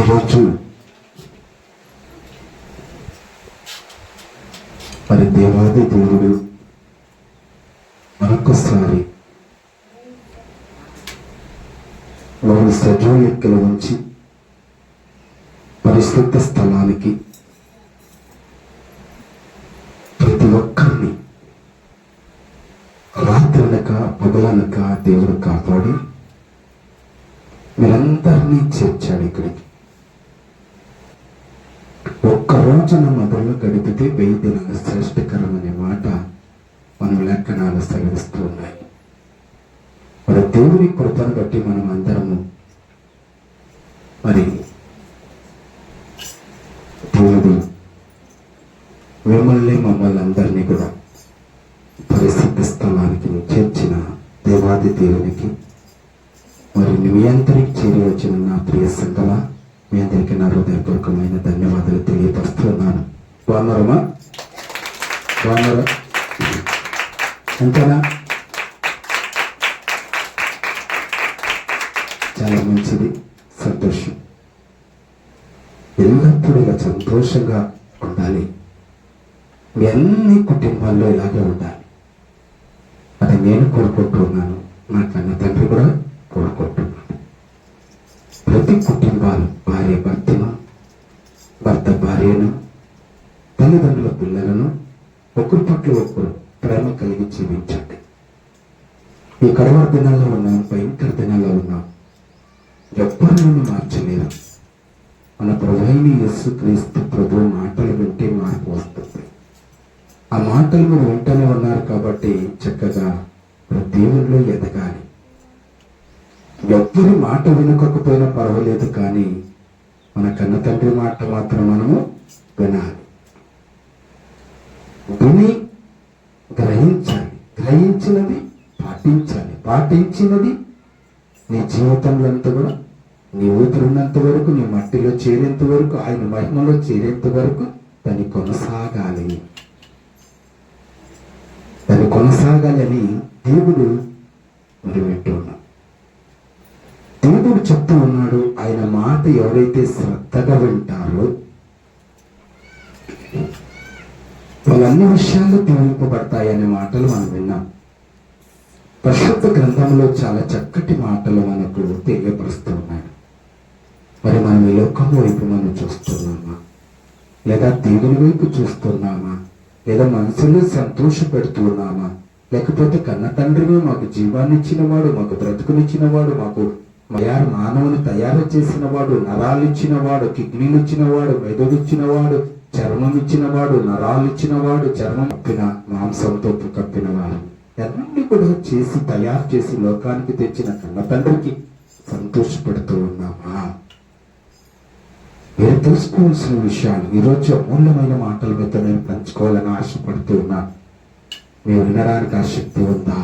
ఈరోజు మరి దేవాది దేవుడు మరొకసారి వారి సజీవ లెక్కల నుంచి పరిశుద్ధ స్థలానికి ప్రతి ఒక్కరిని రాత్రనక పగలనక దేవుడు కాపాడి మీరందరినీ చేర్చాడు ఇక్కడికి. ఒక్క రోజున మొదలు గడిపితే 1000 దినాల శ్రేష్టకరం అనే మాట మన లేఖనాలు సెలవిస్తూ ఉన్నాయి. మరి దేవుని కృపను బట్టి మనం అందరము మరి దేవుడు మిమ్మల్ని మమ్మల్ని అందరినీ కూడా పరిశుద్ధ స్థలానికి చేర్చిన దేవాది దేవునికి మరి మీ అందరికి చేరి వచ్చిన నా ప్రియ సంగమ మీ అందరికీ నా హృదయపూర్వకమైన ధన్యవాదాలు తెలియపరుస్తున్నాను. బాగున్నారమ్మా? బాగున్నారా? అంతేనా? చాలా మంచిది, సంతోషం. ఎల్లప్పుడూ ఇలా సంతోషంగా ఉండాలి. మీ అన్ని కుటుంబాల్లో ఇలాగే ఉండాలి. అది నేను కోరుకుంటున్నాను, నా కన్న తండ్రి కూడా కోరుకుంటున్నాను. ప్రతి కుటుంబాలు భార్య భర్తను, భర్త భార్యను, తల్లిదండ్రుల పిల్లలను ఒకరి పట్ల ఒకరు ప్రేమ కలిగి జీవించండి. ఈ కడవర దినాల్లో ఉన్నాం, భయంకర దినాల్లో ఉన్నాం. ఎవ్వరిని మార్చలేరు. మన ప్రభువైన యేసుక్రీస్తు ప్రభు మాటలు వింటే మార్పు వస్తుంది. ఆ మాటలు మీరు వింటూనే ఉన్నారు కాబట్టి చక్కగా దేవునిలో ఎదగాలి. ఎవ్వరి మాట వినకపోయినా పర్వాలేదు, కానీ మన కన్న తండ్రి మాట మాత్రం మనము వినాలి. విని గ్రహించాలి, గ్రహించినది పాటించాలి, పాటించినది నీ జీవితంలో అంతా కూడా నీ ఊపిరినంత వరకు, నీ మట్టిలో చేరేంత వరకు, ఆయన మహిమలో చేరేంత వరకు దాన్ని కొనసాగాలి. దాన్ని కొనసాగాలని దేవుడు మరి వింటున్నాడు. దేవుడు చెప్తూ ఉన్నాడు, ఆయన మాట ఎవరైతే శ్రద్ధగా వింటారో వాళ్ళన్ని విషయాలు దీవింపబడతాయనే మాటలు మనం విన్నాం. పరిశుద్ధ గ్రంథంలో చాలా చక్కటి మాటలు మనకు తెలియపరుస్తూ ఉన్నాడు. మరి మనం ఈ లోకం వైపు మనం చూస్తున్నామా, లేదా దేవుని వైపు చూస్తున్నామా, లేదా మనసులో సంతోష పెడుతున్నామా, లేకపోతే కన్న తండ్రిని మాకు జీవాన్ని ఇచ్చినవాడు, మాకు బ్రతుకునిచ్చినవాడు, మాకు మానవుని తయారు చేసినవాడు, నరాలు ఇచ్చినవాడు, కిడ్నీలు ఇచ్చినవాడు, మెదడు ఇచ్చినవాడు, చర్మం ఇచ్చినవాడు, నరాలు ఇచ్చినవాడు, చర్మం కప్పిన మాంసంతో కప్పినవాడు, అన్నీ కూడా చేసి తయారు చేసి లోకానికి తెచ్చిన కన్న తండ్రికి సంతోషపెడుతూ ఉన్నామా? మీరు తెలుసుకోవాల్సిన విషయాలు ఈరోజు అమూల్యమైన మాటల మీద నేను పంచుకోవాలని ఆశపడుతూ ఉన్నాను. మీరు వినడానికి ఆసక్తి ఉందా?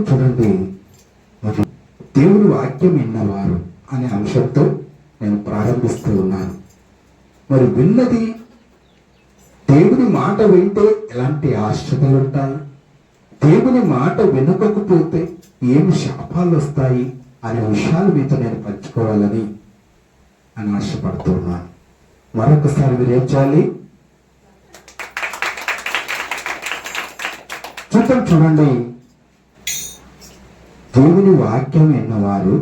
చూడండి, మరి దేవుని వాక్యం విన్నవారు అనే అంశంతో నేను ప్రారంభిస్తూ ఉన్నాను. మరి విన్నది దేవుని మాట వింటే ఎలాంటి ఆశ్చర్యాలు ఉంటాయి, దేవుని మాట వినకపోతే ఏమి శాపాలు వస్తాయి అనే విషయాలు మీతో నేను పంచుకోవాలని ఆశపడుతున్నాను. మరొకసారి మీరు ఏం చేయాలి? చూడండి, దేవుని వాక్యం విన్నవారు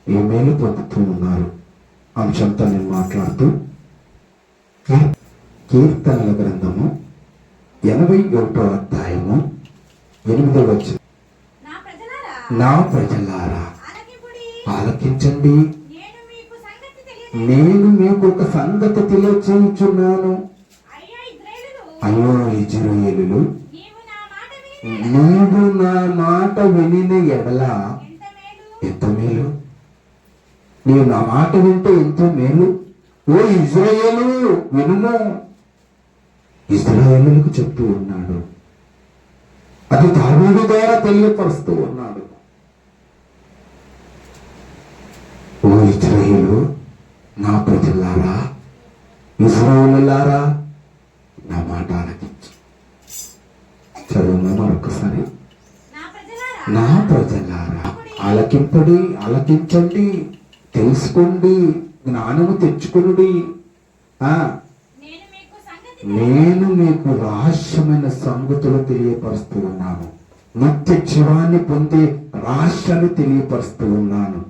ఏ మేలు పొందుతూ ఉన్నారు అంశంతో నేను మాట్లాడుతూ, కీర్తనల గ్రంథము 81వ అధ్యాయము 8వ వచనం, నా ప్రజలారా ఆలకించండి, నేను మీకు ఒక సంగతి తెలియచేయుచున్నాను. అయ్యో ఇజ్రాయేలులు, నీవు నా మాట వినిన ఎడల ఎంత మేలు. నీవు నా మాట వింటే ఎంతో మేలు. ఓ ఇజ్రాయేలు వినుము. ఇజ్రాయేలులకు చెప్తూ ఉన్నాడు. అది దావీదు ద్వారా తెలియపరుస్తూ ఉన్నాడు. ఓ ఇజ్రాయేలు, నా ప్రజలారా, ఇజ్రాయేలులారా, నా మాట ఆలకించు. చదువు మరొకసారి. నా ప్రజలారా ఆలకింపడి, ఆలకించండి, తెలుసుకోండి, జ్ఞానము తెచ్చుకొనుడి. నేను మీకు రహస్యమైన సంగతులు తెలియపరుస్తూ ఉన్నాను. నిత్య జీవాన్ని పొందే రహస్యాన్ని తెలియపరుస్తూ ఉన్నాను.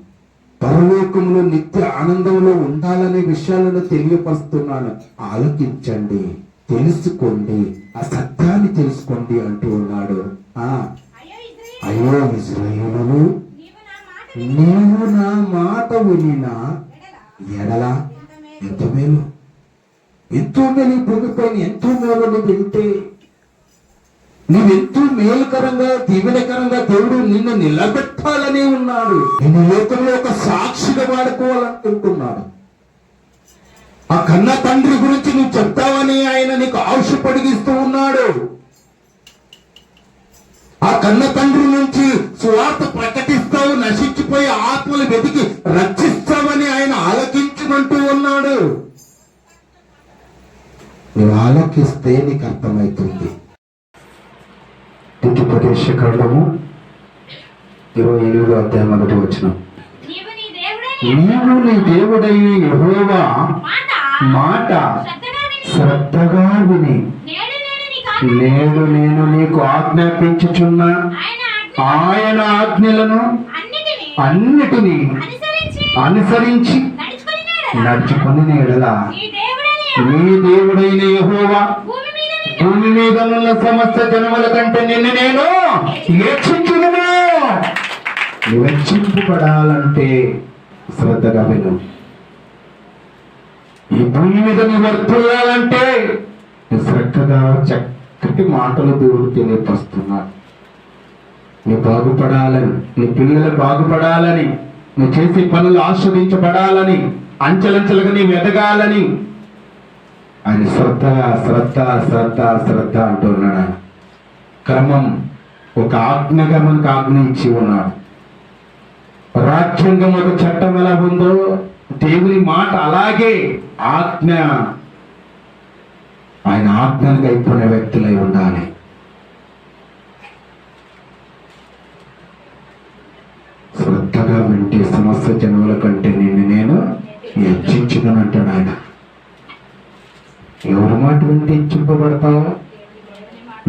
పరలోకంలో నిత్య ఆనందంలో ఉండాలనే విషయాలను తెలియపరుస్తున్నాను. ఆలోచించండి, తెలుసుకోండి, ఆ సత్యాన్ని తెలుసుకోండి అంటూ ఉన్నాడు. అయ్యో ఇశ్రాయేలును, నీవు నా మాట వినినా ఎడల ఎంత మేలు, ఎంతో మేలు. భూమిపైన ఎంతో మేలు వింటే నువ్వెంతో మేలుకరంగా, దీవెనకరంగా దేవుడు నిన్ను నిలబెట్టాలని ఉన్నాడు. నిన్ను లోకంలో ఒక సాక్షిగా వాడుకోవాలనుకుంటున్నాడు. ఆ కన్న తండ్రి గురించి నువ్వు చెప్తావని ఆయన నీకు ఆశ పొడిగిస్తూ ఉన్నాడు. ఆ కన్న తండ్రి నుంచి స్వార్థ ప్రకటిస్తావు, నశించిపోయి ఆత్మలు వెతికి రక్షిస్తావని ఆయన ఆలోకించమంటూ ఉన్నాడు. నువ్వు ఆలోకిస్తే నీకు అర్థమవుతుంది. ద్వితీయోపదేశ కాండము 28వ అధ్యాయం 1వ వచనం. నీవు నీ దేవుడైన యెహోవా మాట శ్రద్ధగా విని నేడు నేను నీకు ఆజ్ఞాపించుచున్న ఆయన ఆజ్ఞలను అన్నిటినీ అనుసరించి నడుచుకొని ఎడల నీ దేవుడైన యెహోవా భూమి మీద ఉన్న సమస్త జనముల కంటే నిన్ను నేను హెచ్చించును. నువ్వు హెచ్చింపబడాలంటే శ్రద్ధగా విను. ఈ భూమి మీద నువ్వు వర్తిల్లాలంటే శ్రద్ధగా చక్కటి మాటలు దేవుడు తెలియపరుస్తున్నాడు. నువ్వు బాగుపడాలని, నీ పిల్లలు బాగుపడాలని, నువ్వు చేసే పనులు ఆస్వాదించబడాలని, అంచెలంచెలుగా నీవు ఎదగాలని ఆయన శ్రద్ధ శ్రద్ధ శ్రద్ధ శ్రద్ధ అంటున్నాడు. ఆయన క్రమం ఒక ఆజ్ఞగా మనకు ఆజ్ఞ ఇచ్చి ఉన్నాడు. రాజ్యాంగం ఒక చట్టం ఎలా ఉందో దేవుని మాట అలాగే ఆజ్ఞ, ఆయన ఆజ్ఞలు అయిపోయిన వ్యక్తులై ఉండాలి. శ్రద్ధగా వింటే సమస్త జనముల కంటే నిన్ను నేను హెచ్చించుతానంటాడు ఆయన. ఎవరి మాట వింటే హెచ్చింపబడతావా?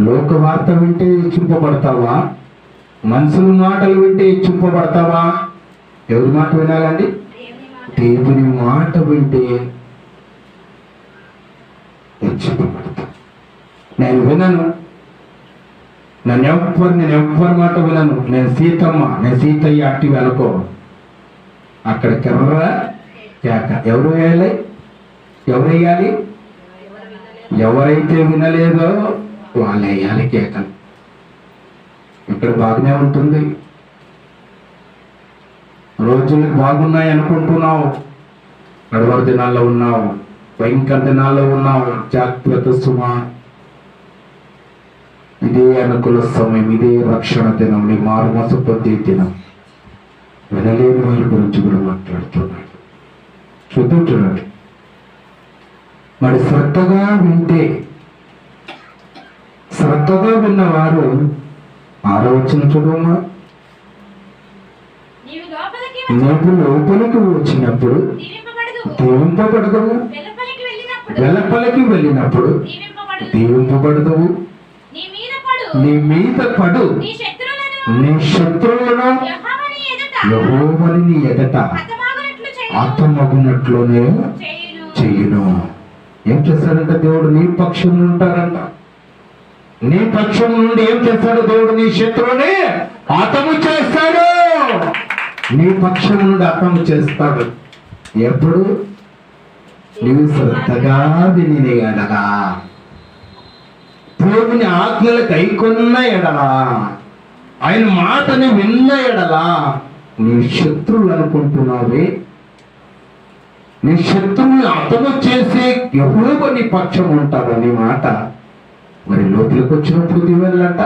లోక వార్త వింటే హెచ్చింపబడతావా? మనుషుల మాటలు వింటే హెచ్చింపబడతావా? ఎవరి మాట వినాలండి? దేవుని మాట వింటే హెచ్చింపబడతా. నేను వినను, నేను ఎవ్వరి మాట వినను. నేను సీతమ్మ, నేను సీతయ్య అట్టి వెనుకో అక్కడ కెర్ర కేక. ఎవరు వేయాలి? ఎవరు వేయాలి? ఎవరైతే వినలేదో వాళ్ళు వేయాలి కేకలు. ఇక్కడ బాగానే ఉంటుంది, రోజులు బాగున్నాయి అనుకుంటున్నావు, గడవర దినాల్లో ఉన్నావు, భయంకర దినాల్లో ఉన్నావు. జాగ్రత్త సుమా, ఇదే అనుకూల సమయం, ఇదే రక్షణ దినం, నీ మారుమోస పొందే దినం. వినలేని వారి గురించి కూడా మాట్లాడుతున్నాడు. చూడండి, మరి శ్రద్ధగా వింటే, శ్రద్ధగా విన్నవారు ఆలోచన చూడమా, నువ్వు లోపలికి వచ్చినప్పుడు దీవింపబడదవు, వెలుపలికి వెళ్ళినప్పుడు దీవింపబడదవు. నీ మీద పడు, నీ శత్రువులను యెహోవాని నీ ఎదుట హతమగునట్లునే చెయ్యును. ఏం చేస్తాడంట దేవుడు? నీ పక్షం ఉంటారంట. నీ పక్షం నుండి ఏం చేస్తాడు దేవుడు? నీ శత్రువుని హతము చేస్తాడు. నీ పక్షం నుండి హతము చేస్తాడు. ఎప్పుడు? నీవు శ్రద్ధగా విని ఎడలా, దేవుని ఆజ్ఞలు కైకొన్న ఎడలా, ఆయన మాటని విన్న ఎడలా, నీ శత్రువులు అనుకుంటున్నావే, నీ శత్రువుని హతము చేసే యెహోవా నీ పక్షం ఉంటారని మాట. మరి లోపలికి వచ్చినప్పుడు దీవెనలంట,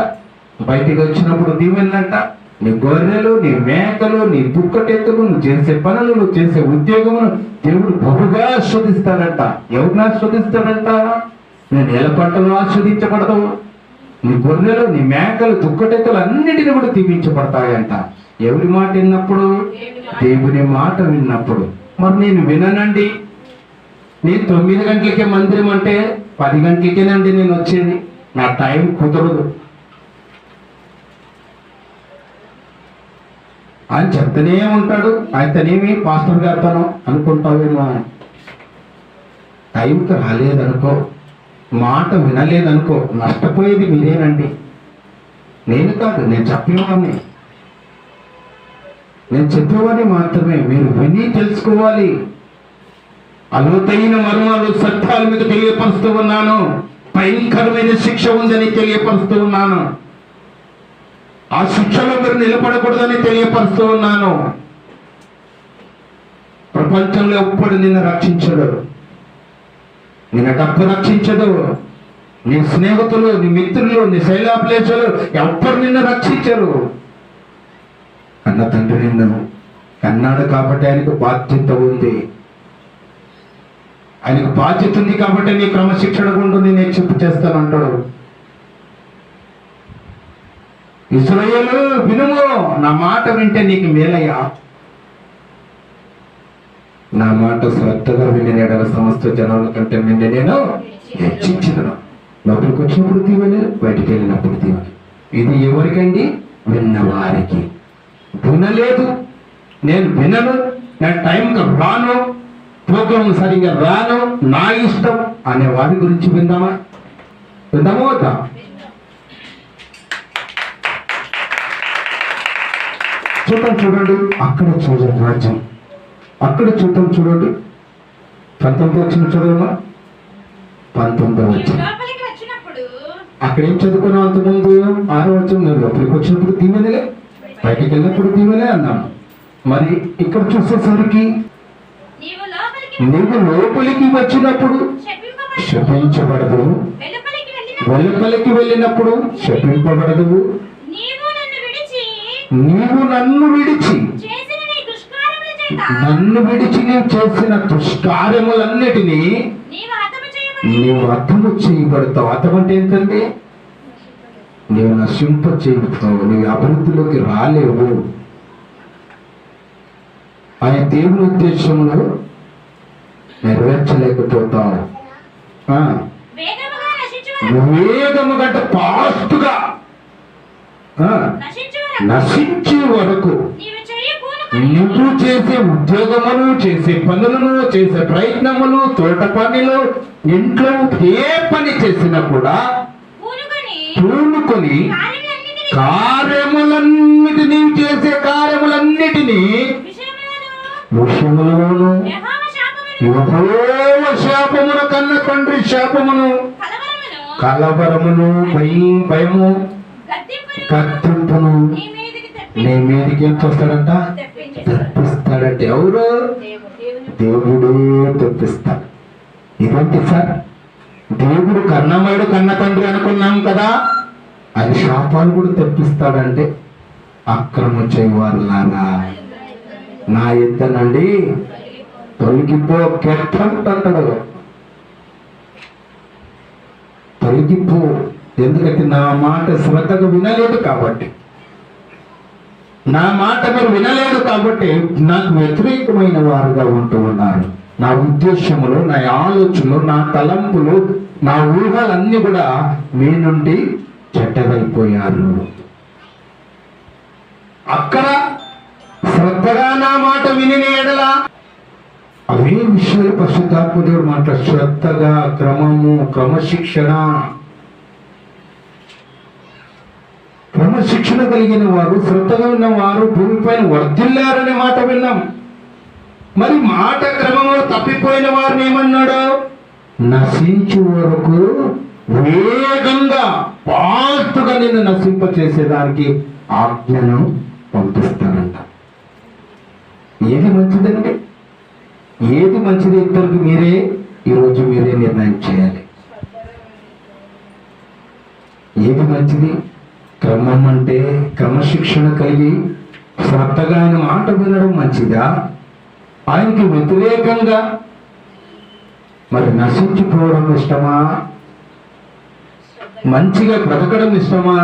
బయటికి వచ్చినప్పుడు దీవెనలంట. నీ గొర్రెలు, నీ మేకలు, నీ దుక్కటెత్తులు, నువ్వు చేసే పనులు, నువ్వు చేసే ఉద్యోగమును దేవుడు బహుగా ఆస్వాదిస్తాడంట. ఎవరిని ఆస్వాదిస్తాడంట? నేను నెల పంటలు ఆస్వాదించబడతావు. నీ గొర్రెలు, నీ మేకలు, దుక్కటెత్తులు అన్నిటిని కూడా దీవించబడతాయంట. ఎవరి మాట విన్నప్పుడు? దేవుని మాట విన్నప్పుడు. మరి నేను విననండి, నేను 9 గంటలకే మందిరం అంటే 10 గంటలకేనండి నేను వచ్చేది, నా టైం కుదరదు అని చెప్తూనే ఉంటాడు. ఆయనతనేమి పాస్టర్ గారితోనో అనుకుంటావేమో. టైంకి రాలేదనుకో, మాట వినలేదనుకో, నష్టపోయేది మీరేనండి, నేను కాదు. నేను చెప్పేవాడిని, నేను చెప్పేవాడిని మాత్రమే. మీరు విని తెలుసుకోవాలి. అలోతైన మర్మాలు సత్యాలు మీకు తెలియపరుస్తూ ఉన్నాను. భయంకరమైన శిక్ష ఉందని తెలియపరుస్తూ ఉన్నాను. ఆ శిక్షలో మీరు నిలబడకూడదని తెలియపరుస్తూ ఉన్నాను. ప్రపంచంలో ఎప్పుడు నిన్ను రక్షించడు, నిన్న డబ్బు రక్షించదు, నీ స్నేహితులు, నీ మిత్రులు, నీ శైలాప్లేసులు ఎవ్వరు నిన్ను రక్షించరు. కన్న తండ్రి నిన్ను కన్నాడు కాబట్టి ఆయనకు బాధ్యత ఉంది. ఆయనకు బాధ్యత ఉంది కాబట్టి నీ క్రమశిక్షణ ఉంటుంది, నేను చెప్పు చేస్తాను అంటాడు. ఇశ్రాయేలు వినుము, నా మాట వింటే నీకు మేలయ్యా. నా మాట శ్రద్ధగా విని ఎడల సమస్త జనాల కంటే నిన్ను నేను హెచ్చించను. లోపలికి వచ్చినప్పుడు తీవలే, బయటికి వెళ్ళినప్పుడు తీవాలి. ఇది ఎవరికండి? విన్నవారికి. వినలేదు, నేను వినను, నేను టైంకి రాను, ప్రోగ్రాం సరిగ్గా రాను, నా ఇష్టం అనే వారి గురించి విందామా? విందామా వద్దా? చూడండి, అక్కడ చూడండి రాజ్యం, అక్కడ చూడండి 19 వచ్చిన చదవమా. 19 వచ్చిన అక్కడ ఏం చదువుకున్నావు? అంతకుముందు 6 వచ్చిన నువ్వు లోపలికి వచ్చినప్పుడు దీవెనలే, బయటికి వెళ్ళినప్పుడు దీవెనే అన్నాను. మరి ఇక్కడ చూసేసరికి నీవు లోపలికి వచ్చినప్పుడు శపించబడదు, వెలుపలికి వెళ్ళినప్పుడు శపింపబడదు. నీవు నన్ను విడిచి నీవు చేసిన దుష్కార్యములన్నిటినీ నీవు అర్థము చేయబడతావు. అర్థం అంటే ఏంటంటే నీవు నశింప చేయబడతావు, నీవు అభివృద్ధిలోకి రాలేవు. ఆయన దేవుని ఉద్దేశంలో నెరవేర్చలేకపోతావు. వేగము గంట ఫాస్ట్గా నశించే వరకు నువ్వు చేసే ఉద్యోగములు, చేసే పనులను, చేసే ప్రయత్నములు, తోట పనిలో, ఇంట్లో ఏ పని చేసినా కూడా పూనుకొని కార్యములన్నిటినీ, చేసే కార్యములన్నిటినీ విషయములోను యెహోవా శాపమును, కన్న తండ్రి శాపమును, కలవరమును, భయము, కత్తింపును నీ మీదకి ఏం చేస్తాడంట? తెప్పిస్తాడంటే. ఎవరు? దేవుడే తెప్పిస్తాడు. ఇదేంటి సార్, దేవుడు కన్నమయుడు, కన్న తండ్రి అనుకున్నాం కదా, అది శాపాలు కూడా తెప్పిస్తాడంటే అక్రమం చేయవారులారా నా ఎద్దనండి తొలగిపో, కెట్టంటాడు. తొలగిపో, ఎందుకంటే నా మాట శ్రద్ధగా వినలేదు కాబట్టి, నా మాట మీరు వినలేదు కాబట్టి నాకు వ్యతిరేకమైన వారుగా ఉంటూ ఉన్నారు. నా ఉద్దేశములు, నా ఆలోచనలు, నా తలంపులు, నా ఊహలన్నీ కూడా మీ నుండి చెడ్డవైపోయారు. అక్కడ శ్రద్ధగా నా మాట విని ఎడల అవే విషయాలు పరిశుద్ధాత్మ దేవుడు మాట. శ్రద్ధగా, క్రమము, క్రమశిక్షణ కలిగిన వారు, శ్రద్ధగా ఉన్న వారు భూమిపైన వర్ధిల్లారనే మాట విన్నాం. మరి మాట క్రమంలో తప్పిపోయిన వారిని ఏమన్నాడు? నశించు వరకు వేగంగా ఫాస్ట్గా నిన్ను నశింప చేసేదానికి ఆజ్ఞను పంపిస్తానంట. ఏది మంచిదండి? ఏది మంచిది? ఇద్దరికి ఈరోజు మీరే నిర్ణయం చేయాలి. ఏది మంచిది? క్రమం అంటే క్రమశిక్షణ కలిగి శ్రద్ధగా ఆయన మాట వినడం మంచిదా? ఆయనకి వ్యతిరేకంగా మరి నశించిపోవడం ఇష్టమా? మంచిగా బ్రతకడం ఇష్టమా?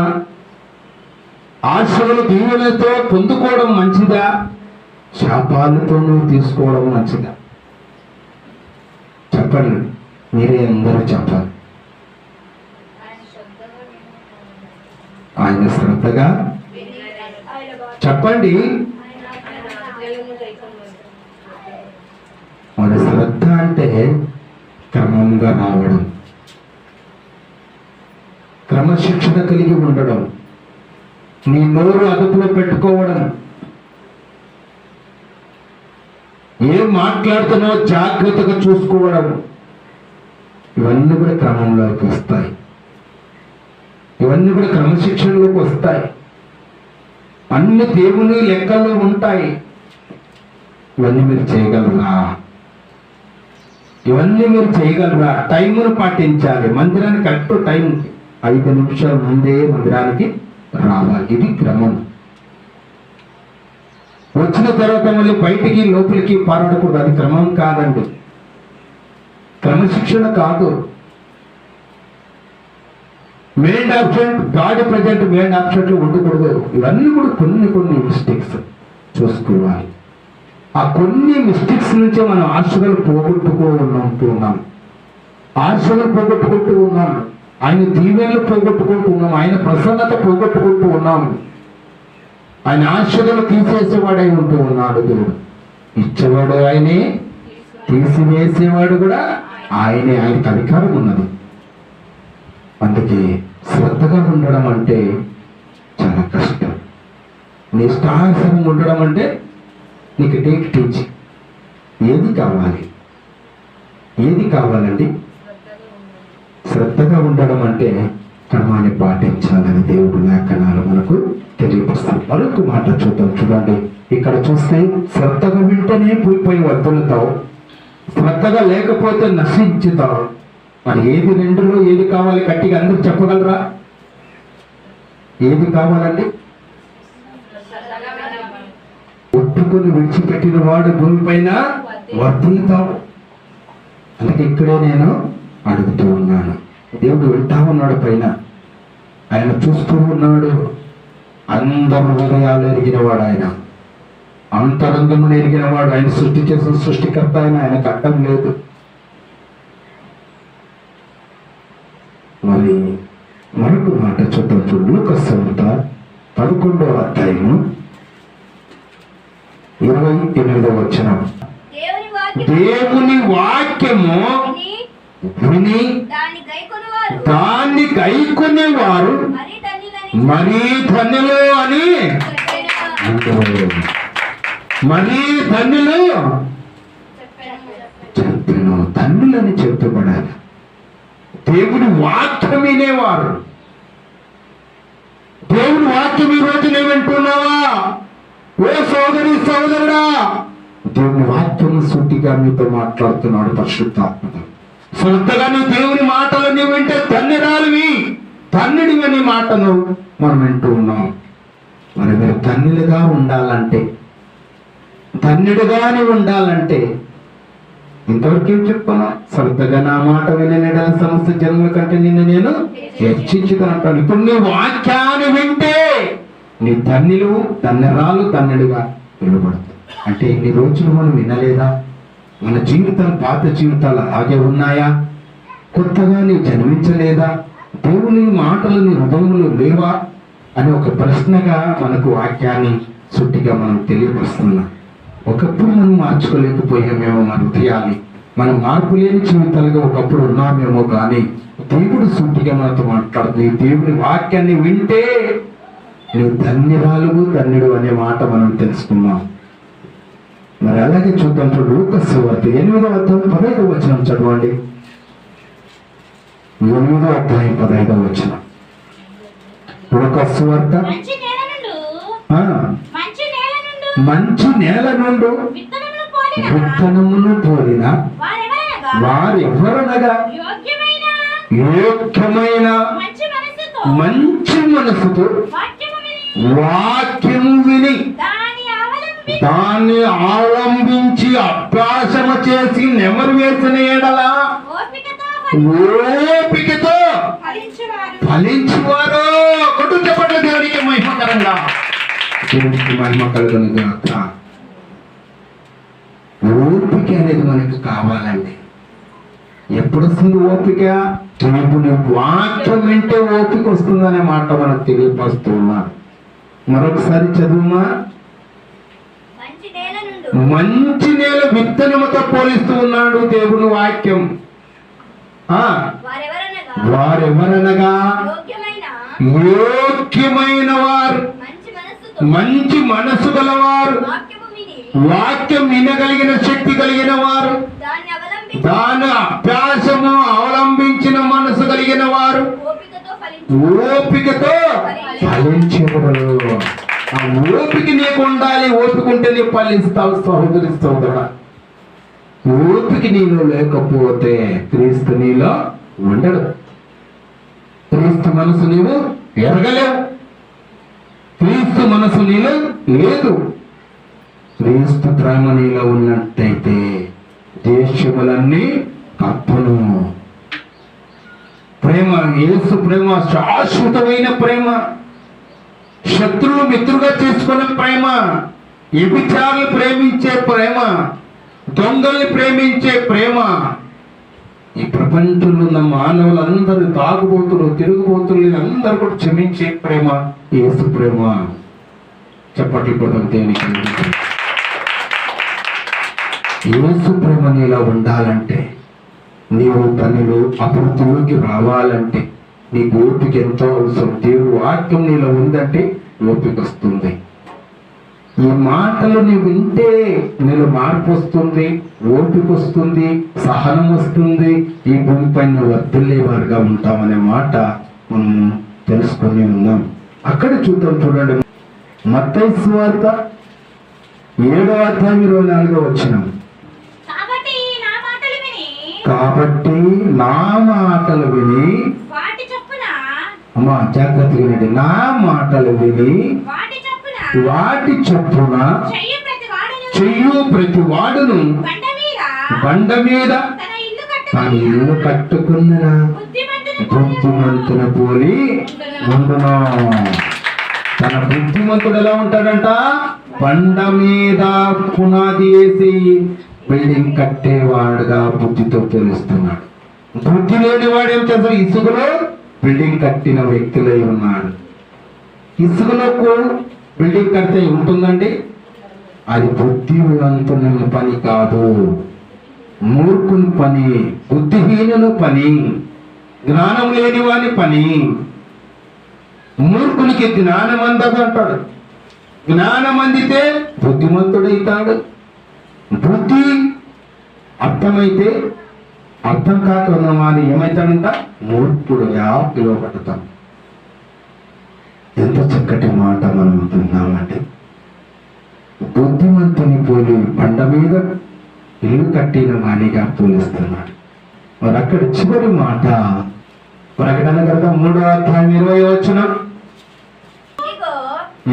ఆశలు దీవెనతో పొందుకోవడం మంచిదా, శాపాలతోనూ తీసుకోవడం మంచిదా? చెప్పండి, మీరే అందరూ చెప్పాలి. ఆయన శ్రద్ధగా చెప్పండి. మన శ్రద్ధ అంటే క్రమంగా రావడం, క్రమశిక్షణ కలిగి ఉండడం, నీ నోరు అదుపులో పెట్టుకోవడం, ఏం మాట్లాడుతున్నావో జాగ్రత్తగా చూసుకోవడం, ఇవన్నీ కూడా క్రమంలోకి వస్తాయి. ఇవన్నీ కూడా క్రమశిక్షణలోకి వస్తాయి. అన్ని దేవుని లెక్కల్లో ఉంటాయి. ఇవన్నీ మీరు చేయగలరా? ఇవన్నీ మీరు చేయగలరా? టైమును పాటించాలి. మందిరానికి కరెక్ట్ టైం 5 నిమిషాల ముందే మందిరానికి రావాలి. ఇది క్రమం. వచ్చిన తర్వాత మళ్ళీ బయటికి లోపలికి పారాడకూడదు. అది క్రమం కాదండి, క్రమశిక్షణ కాదు. Main absent, God present main ఆబ్సెంట్లో ఉండకూడదు. ఇవన్నీ కూడా కొన్ని మిస్టేక్స్ చూసుకోవాలి. ఆ కొన్ని మిస్టేక్స్ నుంచే మనం ఆశలు పోగొట్టుకుంటూ ఉన్నాం. ఆశలు పోగొట్టుకుంటూ ఉన్నాం. ఆయన దీవెనలు పోగొట్టుకుంటూ ఉన్నాం. ఆయన ప్రసన్నత పోగొట్టుకుంటూ ఉన్నాం. ఆయన ఆశలు తీసేసేవాడై ఉంటూ ఉన్నాడు. దేవుడు ఇచ్చేవాడు ఆయనే, తీసివేసేవాడు కూడా ఆయనే. ఆయనకు అధికారం ఉన్నది. అందుకే శ్రద్ధగా ఉండడం అంటే చాలా కష్టం. నీ ఇష్టానుసారం ఉండడం అంటే నీకు టేక్ టీచ్. ఏది కావాలండి? శ్రద్ధగా ఉండడం అంటే క్రమాన్ని పాటించాలని దేవుడు లేఖనాలు మనకు తెలియపరుస్తాడు. మరొక మాట చూద్దాం. చూడండి, ఇక్కడ చూస్తే శ్రద్ధగా వింటేనే పోయి వర్ధలుతావు, శ్రద్ధగా లేకపోతే నశించుతావు. మరి ఏది రెండులో ఏది కావాలి? గట్టిగా అందరూ చెప్పగలరా? ఏది కావాలండి? ఒట్టుకుని విడిచిపెట్టిన వాడు భూమి పైన వర్ధిల్లుతావు. అందుకే ఇక్కడే నేను అడుగుతూ ఉన్నాను. దేవుడు వింటా ఉన్నాడు పైన, ఆయన చూస్తూ ఉన్నాడు. అందరు హృదయాలు ఎరిగినవాడు ఆయన, అంతరంగమును ఎరిగినవాడు. ఆయన సృష్టి చేసిన సృష్టికర్త ఆయన, ఆయనకు అడ్డం లేదు. మరి మరొక మాట చూద్దాం. లూకాసు వార్త 11వ అధ్యాయము 28వ వచనం. దేవుని వాక్యము విని దాన్ని గైకొనేవారు మరీ ధన్యులు అని మరీ ధన్యులు చెప్పాను. ధన్యులని చెప్పబడాలి. దేవుని వాక్యం వినేవారు. దేవుని వాక్యం ఈ రోజు నేను వింటున్నావా? ఓ సోదరి సోదరుడా, దేవుని వాక్యం సూటిగా మీతో మాట్లాడుతున్నాడు పరిశుద్ధాత్మ. శ్రద్ధగా నీ దేవుని మాటలు నీ వింటే ధన్యురాలివి, ధన్యుడివి అనే మాటను మనం వింటూ ఉన్నాం. మరి మీరు ధన్యులుగా ఉండాలంటే, ధన్యుడిగానే ఉండాలంటే ఇంతవరకు ఏం చెప్పుకున్నా? శ్రద్ధగా నా మాట వినడ సమస్త జన్మల కంటే నిన్ను నేను హెచ్చించుతాను అంటాను. ఇప్పుడు నీ వాక్యాన్ని వింటే నీ ధన్యులు, ధన్యరాలు, ధన్యుడిగా పిలువబడతావు. అంటే ఇన్ని రోజులు మనం వినలేదా? మన జీవితాలు, పాత జీవితాలు అలాగే ఉన్నాయా? కొత్తగా నీ జన్మించలేదా? దేవుని మాటలు నీ హృదయంలో లేవా అని ఒక ప్రశ్నగా మనకు వాక్యాన్ని సుట్టిగా మనం తెలియపరుస్తున్నాం. ఒకప్పుడు మనం మార్చుకోలేకపోయామేమో మన హృదయాన్ని, మనం మార్పు లేని జీవితాలుగా ఒకప్పుడు ఉన్నామేమో. కానీ దేవుడు సూటిగా మనతో మాట్లాడుతుంది. దేవుని వాక్యాన్ని వింటే నువ్వు ధన్యురాలు, ధన్యుడు అనే మాట మనం తెలుసుకున్నాం. మరి అలాగే చూద్దాం. లూకాసు వార్త 8వ అధ్యాయం 15వ వచనం చదవండి. 8వ అధ్యాయం 15వ వచనం. లూకాసు వార్త మంచి నేల నుండి విత్తనమును పోలిన వారెవరనగా యోగ్యమైన మంచి మనసుతో వాక్యము విని దాన్ని అవలంబించి అభ్యాసము చేసి నెమరు వేసిన ఎడల ఓపికతో ఫలించువారు. కుటుంబ దేవునికి మహిమకరంగా దేవునికి మహిమ కలుగును గాక. ఓపిక అనేది మనకు కావాలండి. ఎప్పుడు వస్తుంది ఓపిక? దేవుని వాక్యం వింటే ఓపిక వస్తుందనే మాట మనకు తెలియపరుస్తున్నారు. మరొకసారి చదువుమా. మంచి నేల విత్తనముతో పోలిస్తూ ఉన్నాడు దేవుని వాక్యం. వారెవరనగా యోగ్యమైన వారు, మంచి మనసు గలవారు, వాక్యం వినగలిగిన శక్తి కలిగిన వారు, దాని అభ్యాసము అవలంబించిన మనసు కలిగిన వారు ఓపికతో ఫలించేవారు. ఆ ఓపిక నీకు ఉండాలి. ఓపిక ఉంటే నీకు ఫలిస్తావు సహోదరి సహోదరుడా. ఓపిక నీలో లేకపోతే క్రీస్తు నీలో ఉండడు. క్రీస్తు మనసు నీవు ఎరగలేవు. క్రీస్తు మనసు నీలో లేదు. క్రీస్తు ప్రేమ నీలో ఉన్నట్టయితే దేశములన్నీ కప్పును. ప్రేమ, యేసు ప్రేమ శాశ్వతమైన ప్రేమ, శత్రువు మిత్రుగా చేసుకునే ప్రేమ, వ్యభిచారులు ప్రేమించే ప్రేమ, దొంగల్ని ప్రేమించే ప్రేమ. ఈ ప్రపంచంలో ఉన్న మానవులందరూ, తాగుబోతులు, తిరుగుబోతులు అందరూ కూడా క్షమించే ప్రేమ యేసు ప్రేమ. చెప్పట్లు కూడా దేనికి యేసు ప్రేమ నీలో ఉండాలంటే, నీవు పనిలో అభివృద్ధిలోకి రావాలంటే నీకు ఓపిక ఎంతో అవసరం. దేవుడు వాక్యం నీలో ఉందంటే ఓపిక వస్తుంది. ఈ మాటలు నీవు వింటే నీలో మార్పు వస్తుంది, ఓపిక వస్తుంది, సహనం వస్తుంది. ఈ భూమిపైన వర్ధిల్లేవారుగా ఉంటామనే మాట మనం తెలుసుకొని ఉన్నాం. అక్కడ చూద్దాం, చూడండి. మత్తయి సువార్త 7వ అధ్యాయం 24వ వచనం. కాబట్టి నా మాటలు విని, అమ్మా జాగ్రత్తగా వినండి, నా మాటలు విని వాటి చొప్పున చెయ్యు ప్రతి వాడును బండ మీద తన ఇల్లు కట్టుకున్న బుద్ధిమంతున పోలి ఉండును. తన బుద్ధిమంతుడు ఎలా ఉంటాడంట? బండ మీద పునాది వేసి బిల్డింగ్ కట్టేవాడుగా బుద్ధితో తెలుస్తున్నాడు. బుద్ధి లేని వాడు ఏం చేస్తాడు? ఇసుకలో బిల్డింగ్ కట్టిన వ్యక్తులై ఉన్నాడు. ఇసుకలో బిల్డింగ్ కడితే ఉంటుందండి, అది బుద్ధివంతుని పని కాదు, మూర్ఖుని పని, బుద్ధిహీనుల పని, జ్ఞానం లేని వాని పని. మూర్ఖునికి జ్ఞానం అందదు అంటాడు. జ్ఞానం అందితే బుద్ధిమంతుడైతాడు. బుద్ధి అర్థమైతే, అర్థం కాక ఉన్నవాని ఏమైతాడంట? మూర్ఖుడుగా పిలువబడతాం. ఎంత చక్కటి మాట మనం విన్నామంటే, బుద్ధిమంతుని పోలి బండ మీద ఇల్లు కట్టిన వాణిగా పోలిస్తున్నాడు. మరి అక్కడ చివరి మాట ప్రకటన గ్రంథం 3వ అధ్యాయం 20వ వచనం.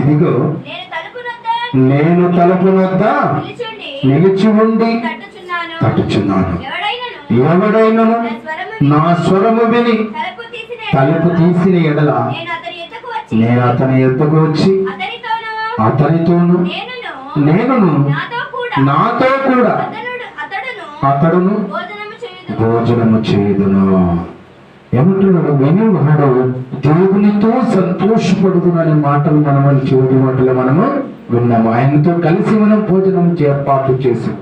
ఇదిగో నేను తలుపు వద్ద నిలిచి ఉండి తట్టుచున్నాను. ఎవడైనను నా స్వరము విని తలుపు తీసిన ఎడల నేను అతని ఎద్దుకు వచ్చి అతనితోను నేనును నాతో కూడా అతడును భోజనము చేయుదును. ఏమంటున్నాడు? వినివాడు దేవునితో సంతోషపడుతున్న మాటలు మనం చివరి మాటలు మనము విన్నాము. ఆయనతో కలిసి మనం భోజనం ఏర్పాటు చేసాం.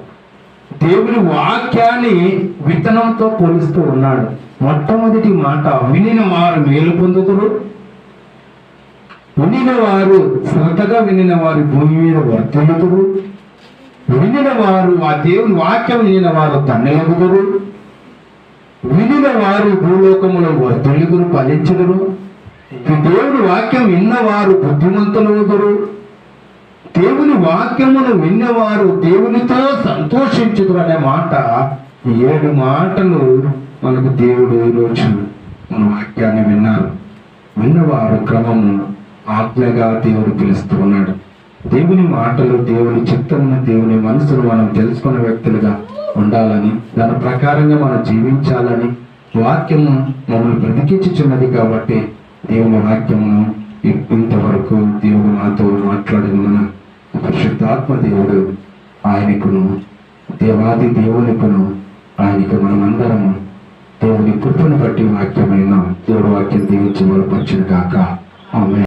దేవుని వాక్యాన్ని విత్తనంతో పోలిస్తూ ఉన్నాడు. మొట్టమొదటి మాట, వినిన వారు మేలు పొందుతురు, వినిన వారు శ్రద్ధగా వినిన వారు భూమి మీద వర్తిల్లుతురు, వినిన వారు ఆ దేవుని వాక్యం వినిన వారు ధన్యులగుదురు, వినిన వారు భూలోకములో వర్ధిల్లుదురు, ఫలించుదురు. దేవుని వాక్యం విన్నవారు బుద్ధిమంతులవుదురు. దేవుని వాక్యమును విన్నవారు దేవునితో సంతోషించుదురు అనే మాట, 7 మాటలు మనకు దేవుడు ఈరోజు మన వాక్యాన్ని విన్నారు. విన్నవారు క్రమము ఆజ్ఞగా దేవుడు పిలుస్తూ ఉన్నాడు. దేవుని మాటలు, దేవుని చిత్తమును, దేవుని మనసును మనం తెలుసుకున్న వ్యక్తులుగా ఉండాలని, దాని ప్రకారంగా మనం జీవించాలని వాక్యము మమ్మల్ని బ్రతికించుచున్నది. కాబట్టి దేవుని వాక్యమును ఇంతవరకు దేవుడు నాతో మాట్లాడిన పరిశుద్ధాత్మ దేవుడు ఆయనకును దేవాది దేవునికును ఆయనకు మనమందరము దేవుని కృపను బట్టి వాక్యమైన దేవుడు వాక్యం దీవించి బలపరచును గాక. ఆమేన్.